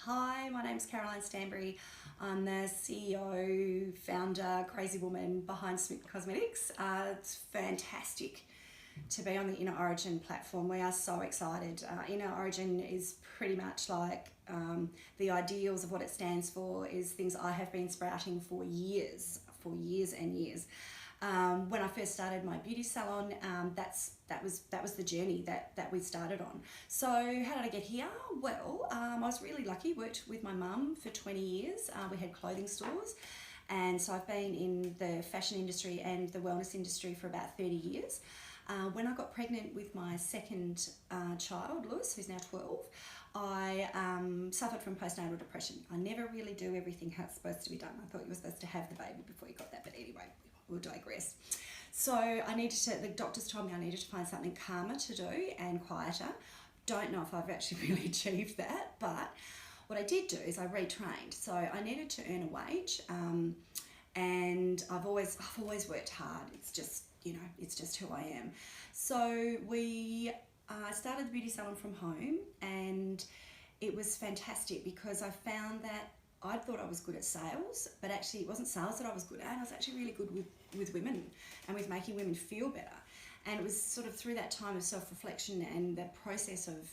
Hi, my name's Caroline Stanbury. I'm the CEO, founder, crazy woman behind Smitten Cosmetics. It's fantastic to be on the Inner Origin platform. We are so excited. Inner Origin is pretty much like the ideals of what it stands for is things I have been sprouting for years and years. When I first started my beauty salon, that was the journey that we started on. So how did I get here? Well, I was really lucky. Worked with my mum for 20 years. We had clothing stores, and so I've been in the fashion industry and the wellness industry for about 30 years. When I got pregnant with my second child, Lewis, who's now 12, I suffered from postnatal depression. I never really do everything how it's supposed to be done. I thought you were supposed to have the baby before you got that, but anyway, we'll digress. So the doctors told me I needed to find something calmer to do and quieter. Don't know if I've actually really achieved that, but what I did do is I retrained. So I needed to earn a wage, and I've always worked hard. It's just, it's just who I am. So we started the beauty salon from home, and it was fantastic because I found that I thought I was good at sales, but actually it wasn't sales that I was good at. I was actually really good with women and with making women feel better. And it was sort of through that time of self-reflection and the process of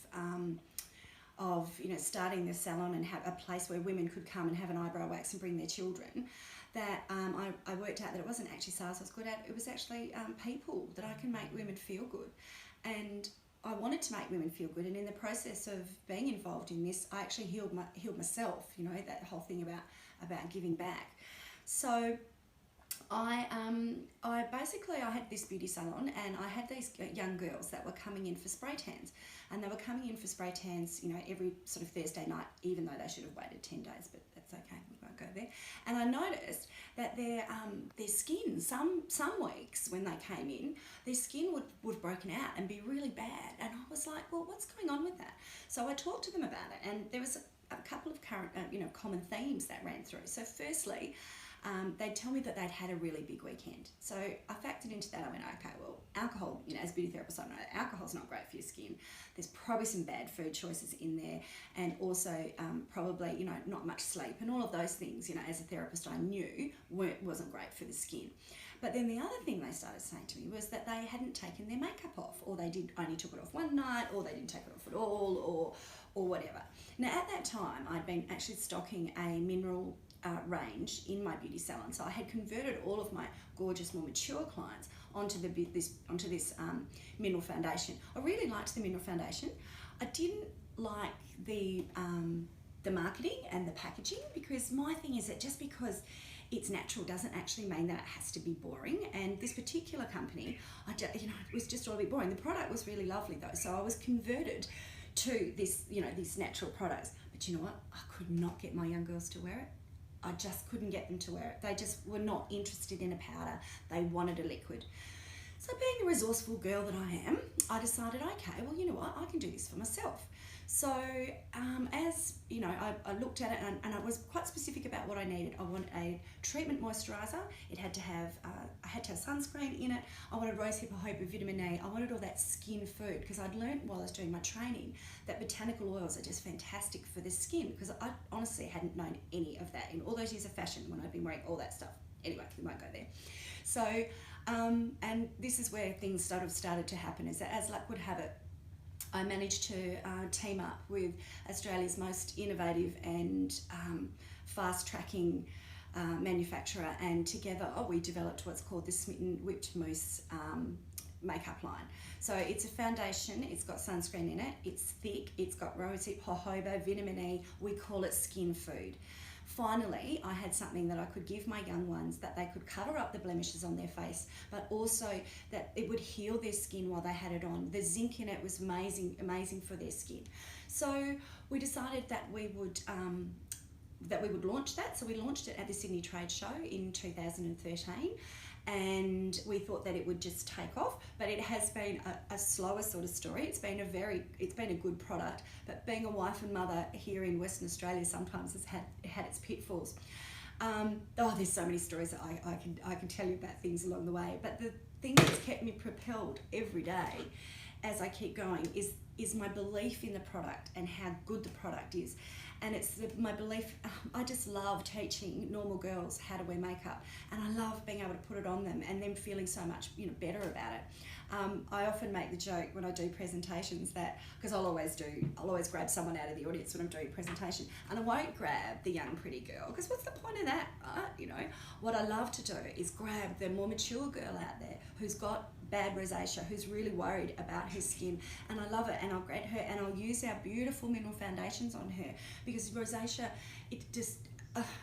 starting the salon and have a place where women could come and have an eyebrow wax and bring their children, that I worked out that it wasn't actually sales I was good at. It was actually people, that I can make women feel good. And I wanted to make women feel good, and in the process of being involved in this, I actually healed myself. That whole thing about giving back. So I had this beauty salon, and I had these young girls that were coming in for spray tans, and they were coming in for spray tans, every sort of Thursday night, even though they should have waited 10 days, but that's okay, we won't go there. And I noticed that their skin, some weeks when they came in, their skin would have broken out and be really bad, and I was like, well, what's going on with that? So I talked to them about it, and there was a couple of current, common themes that ran through. So firstly, they'd tell me that they'd had a really big weekend. So I factored into that. I went, okay, well, alcohol, as a beauty therapist, I know alcohol's not great for your skin. There's probably some bad food choices in there, and also probably, not much sleep, and all of those things, as a therapist, I knew wasn't great for the skin. But then the other thing they started saying to me was that they hadn't taken their makeup off, or they only took it off one night, or they didn't take it off at all, or whatever. Now at that time, I'd been actually stocking a mineral range in my beauty salon. So I had converted all of my gorgeous, more mature clients onto this mineral foundation. I really liked the mineral foundation. I didn't like the marketing and the packaging, because my thing is that just because it's natural doesn't actually mean that it has to be boring. And this particular company, it was just all a bit boring. The product was really lovely though, so I was converted to this, these natural products. But you know what? I could not get my young girls to wear it. I just couldn't get them to wear it. They just were not interested in a powder. They wanted a liquid. So being the resourceful girl that I am, I decided, okay, well, you know what? I can do this for myself. So I looked at it, and I was quite specific about what I needed. I wanted a treatment moisturiser. I had to have sunscreen in it. I wanted rosehip, jojoba, vitamin E. I wanted all that skin food, because I'd learned while I was doing my training that botanical oils are just fantastic for the skin, because I honestly hadn't known any of that in all those years of fashion when I'd been wearing all that stuff. Anyway, we won't go there. So, and this is where things started to happen, is that as luck would have it, I managed to team up with Australia's most innovative and fast-tracking manufacturer, and together we developed what's called the Smitten Whipped Mousse makeup line. So it's a foundation, it's got sunscreen in it, it's thick, it's got rosehip, jojoba, vitamin E, we call it skin food. Finally, I had something that I could give my young ones, that they could cover up the blemishes on their face, but also that it would heal their skin while they had it on. The zinc in it was amazing for their skin. So we decided that we would launch that. So we launched it at the Sydney Trade Show in 2013. And we thought that it would just take off, but it has been a slower sort of story. It's been a good product, but being a wife and mother here in Western Australia sometimes has had its pitfalls. There's so many stories that I can tell you about things along the way, but the thing that's kept me propelled every day as I keep going is my belief in the product and how good the product is. And it's my belief, I just love teaching normal girls how to wear makeup, and I love being able to put it on them and them feeling so much better about it. I often make the joke when I do presentations that, because I'll always grab someone out of the audience when I'm doing a presentation, and I won't grab the young pretty girl, because what's the point of that, right? What I love to do is grab the more mature girl out there who's got bad rosacea, who's really worried about her skin, and I love it, and I'll grab her and I'll use our beautiful mineral foundations on her, because rosacea,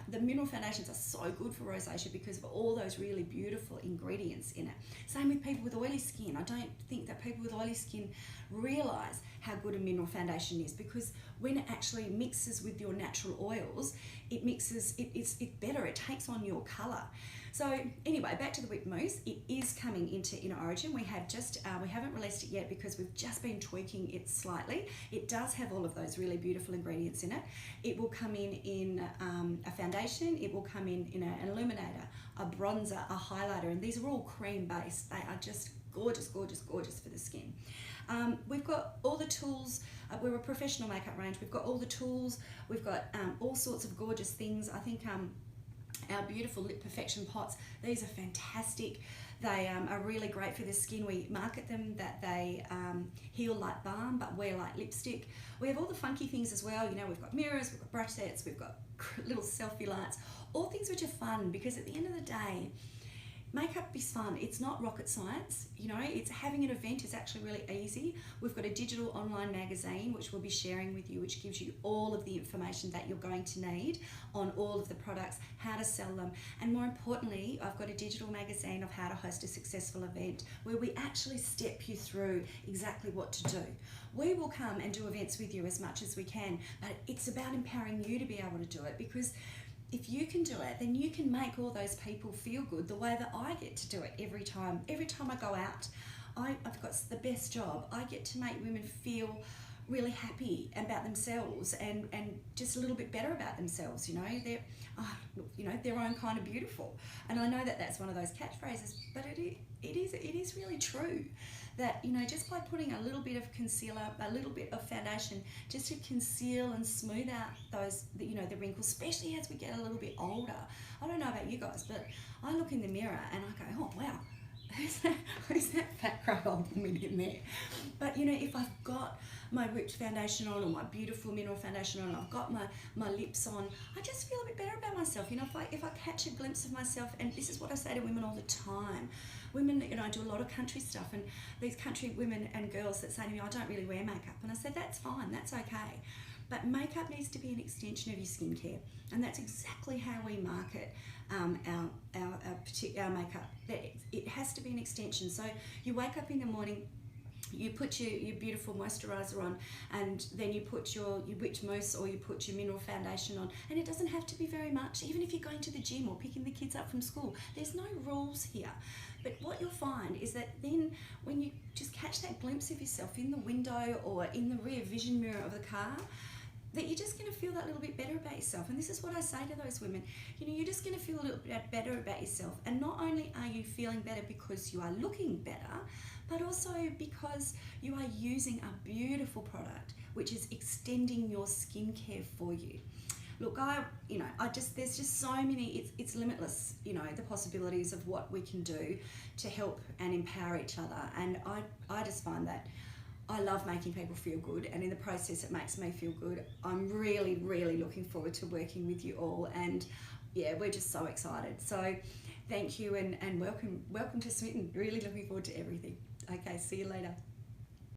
the mineral foundations are so good for rosacea because of all those really beautiful ingredients in it. Same with people with oily skin. I don't think that people with oily skin realise how good a mineral foundation is, because when it actually mixes with your natural oils, it's better, it takes on your colour. So anyway, back to the whipped mousse. It is coming into Inner Origin. We haven't released it yet because we've just been tweaking it slightly. It does have all of those really beautiful ingredients in it. It will come in a foundation, it will come in an illuminator, a bronzer, a highlighter, and these are all cream based. They are just gorgeous, gorgeous, gorgeous for the skin. We've got all the tools. We're a professional makeup range. We've got all the tools. We've got all sorts of gorgeous things. I think our beautiful lip perfection pots, these are fantastic. They are really great for the skin. We market them that they heal like balm but wear like lipstick. We have all the funky things as well. We've got mirrors, we've got brush sets, we've got little selfie lights, all things which are fun, because at the end of the day, makeup is fun. It's not rocket science. It's having an event is actually really easy. We've got a digital online magazine which we'll be sharing with you, which gives you all of the information that you're going to need on all of the products, how to sell them, and more importantly, I've got a digital magazine of how to host a successful event where we actually step you through exactly what to do. We will come and do events with you as much as we can, but it's about empowering you to be able to do it, because if you can do it, then you can make all those people feel good the way that I get to do it every time. Every time I go out, I've got the best job. I get to make women feel really happy about themselves and just a little bit better about themselves. They're their own kind of beautiful. And I know that that's one of those catchphrases, but it is really true. That just by putting a little bit of concealer, a little bit of foundation, just to conceal and smooth out those the wrinkles, especially as we get a little bit older. I don't know about you guys, but I look in the mirror and I go, oh wow, who's that fat grey old woman in there? But if I've got my whipped foundation on, or my beautiful mineral foundation on, and I've got my lips on, I just feel a bit better about myself. If I catch a glimpse of myself, and this is what I say to women all the time. Women, I do a lot of country stuff, and these country women and girls that say to me, I don't really wear makeup, and I said, that's fine, that's okay. But makeup needs to be an extension of your skincare, and that's exactly how we market our makeup. It has to be an extension. So you wake up in the morning, you put your beautiful moisturiser on, and then you put your whipped mousse or you put your mineral foundation on, and it doesn't have to be very much. Even if you're going to the gym or picking the kids up from school, there's no rules here. But what you'll find is that then when you just catch that glimpse of yourself in the window or in the rear vision mirror of the car, that you're just going to feel that little bit better about yourself. And this is what I say to those women. You're just going to feel a little bit better about yourself. And not only are you feeling better because you are looking better, but also because you are using a beautiful product which is extending your skincare for you. Look, there's just so many, it's limitless, the possibilities of what we can do to help and empower each other. And I just find that I love making people feel good, and in the process it makes me feel good. I'm really, really looking forward to working with you all, and yeah, we're just so excited. So thank you and welcome to Smitten. Really looking forward to everything. Okay, see you later.